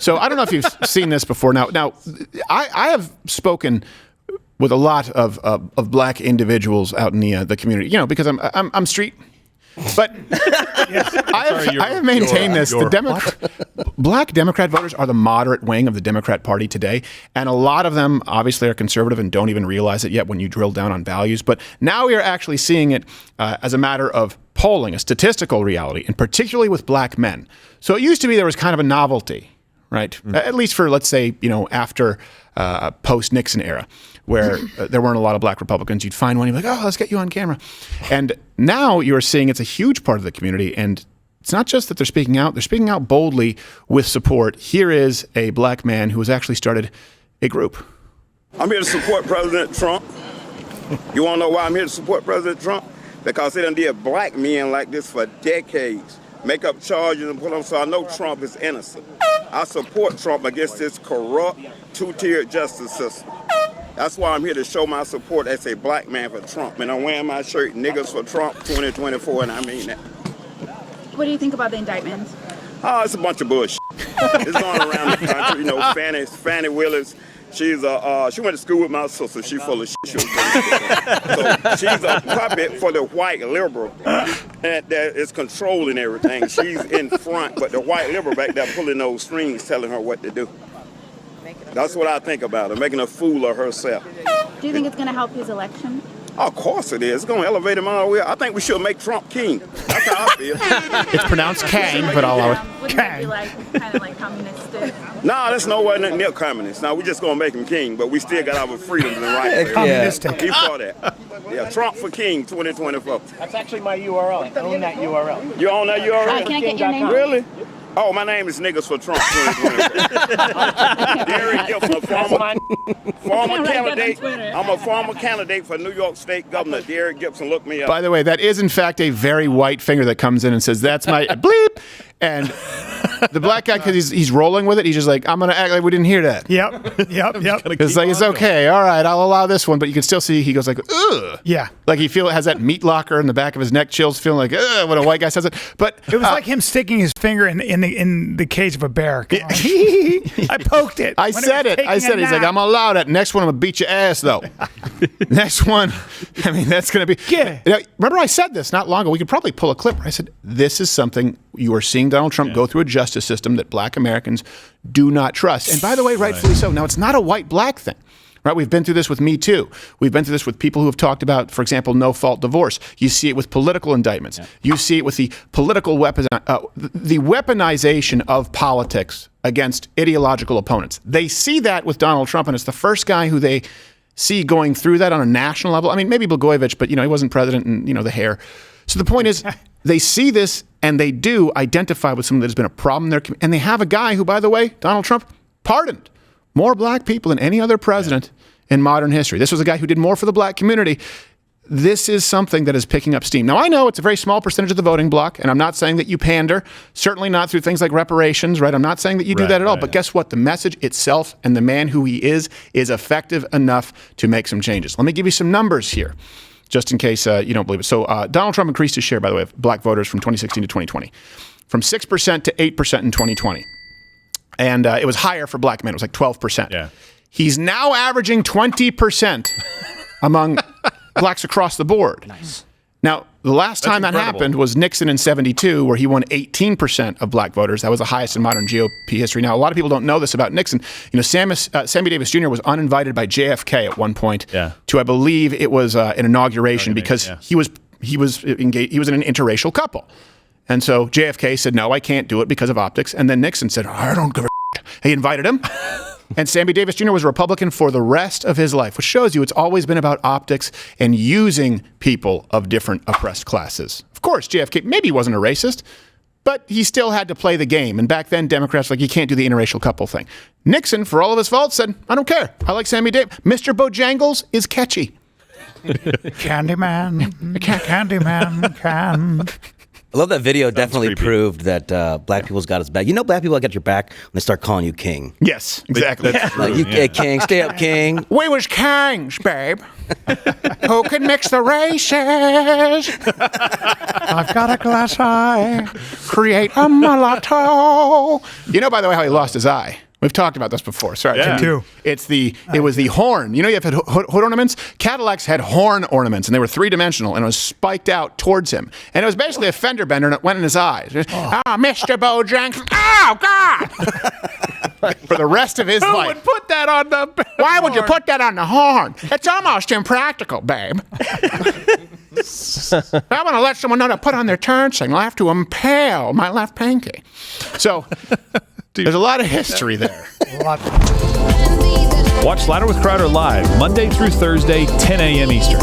So I don't know if you've seen this before. Now, I have spoken with a lot of black individuals out in the community, because I'm street. But I have maintained this. Black Democrat voters are the moderate wing of the Democrat Party today. And a lot of them obviously are conservative and don't even realize it yet when you drill down on values. But now we are actually seeing it as a matter of polling, a statistical reality, and particularly with black men. So it used to be there was kind of a novelty, right? At least for, let's say, after post-Nixon era, where there weren't a lot of black Republicans. You'd find one, you'd be like, oh, let's get you on camera. And now you're seeing it's a huge part of the community. And it's not just that they're speaking out boldly with support. Here is a black man who has actually started a group. I'm here to support President Trump. You want to know why I'm here to support President Trump? Because they done did black men like this for decades. Make up charges and put them, so I know Trump is innocent. I support Trump against this corrupt, two-tiered justice system. That's why I'm here to show my support as a black man for Trump. And I'm wearing my shirt, Niggas for Trump 2024, and I mean that. What do you think about the indictments? Oh, it's a bunch of bullshit. It's going around the country. Fannie Willis, she went to school with my sister. She's full of shit. So she's a puppet for the white liberal that is controlling everything. She's in front, but the white liberal back there pulling those strings, telling her what to do. That's what I think about her, making a fool of herself. Do you think it's going to help his election? Of course it is. It's going to elevate him all the way. I think we should make Trump king. That's how I feel. It's pronounced Kang, but I'll allow it. Wouldn't it be kind of like communistic? No, that's nowhere near communist. Now, we're just going to make him king, but we still got our freedoms and rights. Communistic. He for that. Yeah, Trump for king 2024. That's actually my URL. I own that URL. You own that URL? Can I get your name? Really? Oh, my name is Niggas for Trump 2024. Derek Gibson, former candidate. I'm a former candidate for New York State Governor. Derek Gibson, look me up. By the way, that is in fact a very white finger that comes in and says, that's my bleep. And the black guy, because he's rolling with it, he's just like, I'm going to act like we didn't hear that. Yep. It's like, it's okay. All right, I'll allow this one. But you can still see he goes like, ugh. Yeah. Like he has that meat locker in the back of his neck, chills, feeling like, ugh, when a white guy says it. But it was like him sticking his finger in the cage of a bear. I poked it. I said it. He's like, I'm going to allow that. Next one, I'm going to beat your ass, though. Next one, I mean, that's going to be. Yeah. Remember I said this not long ago. We could probably pull a clip where I said, this is something you are seeing Donald Trump go through a justice system that black Americans do not trust. And by the way, rightfully so. Now, it's not a white-black thing. Right? We've been through this with Me Too. We've been through this with people who have talked about, for example, no-fault divorce. You see it with political indictments. Yeah. You see it with the political the weaponization of politics against ideological opponents. They see that with Donald Trump, and it's the first guy who they see going through that on a national level. I mean, maybe Blagojevich, but he wasn't president, and the hair. So the point is, they see this, and they do identify with something that has been a problem in their community. And they have a guy who, by the way, Donald Trump pardoned more black people than any other president in modern history. This was a guy who did more for the black community. This is something that is picking up steam. Now, I know it's a very small percentage of the voting bloc, and I'm not saying that you pander, certainly not through things like reparations, right? I'm not saying that you do that at all. But guess what? The message itself and the man who he is effective enough to make some changes. Let me give you some numbers here, just in case you don't believe it. So Donald Trump increased his share, by the way, of black voters from 2016 to 2020, from 6% to 8% in 2020. And it was higher for black men. It was like 12%. Yeah. He's now averaging 20% among blacks across the board. Nice. Now, the last time that happened was Nixon in 72, where he won 18% of black voters. That was the highest in modern GOP history. Now, a lot of people don't know this about Nixon. Sammy Davis Jr. was uninvited by JFK at one point to, I believe, it was an inauguration because he was engaged. He was in an interracial couple. And so JFK said, no, I can't do it because of optics. And then Nixon said, I don't give a shit. He invited him. And Sammy Davis Jr. was a Republican for the rest of his life, which shows you it's always been about optics and using people of different oppressed classes. Of course, JFK, maybe he wasn't a racist, but he still had to play the game. And back then, Democrats were like, you can't do the interracial couple thing. Nixon, for all of his faults, said, I don't care. I like Sammy Davis. Mr. Bojangles is catchy. Candyman, Candyman, can. I love that video. Definitely creepy. proved that black people's got his back. You know, black people got your back when they start calling you king. Yes, exactly. That's Like, true, you yeah. king, stay up, king. We was kings, babe. Who can mix the races? I've got a glass eye. Create a mulatto. You know, by the way, how he lost his eye. We've talked about this before. Sorry, Yeah. Jim. do. It was the horn. You know, you have hood ornaments. Cadillacs had horn ornaments, and they were 3-dimensional, and it was spiked out towards him, and it was basically a fender bender, and it went in his eyes. Mr. Bojangles. Oh God! For the rest of his Who life. would put that on the? Why would you put that on the horn? It's almost impractical, babe. I want to let someone know to put on their turn signal. I have to impale my left pinky. So there's a lot of history there. Watch Ladder with Crowder live Monday through Thursday, 10 a.m. Eastern.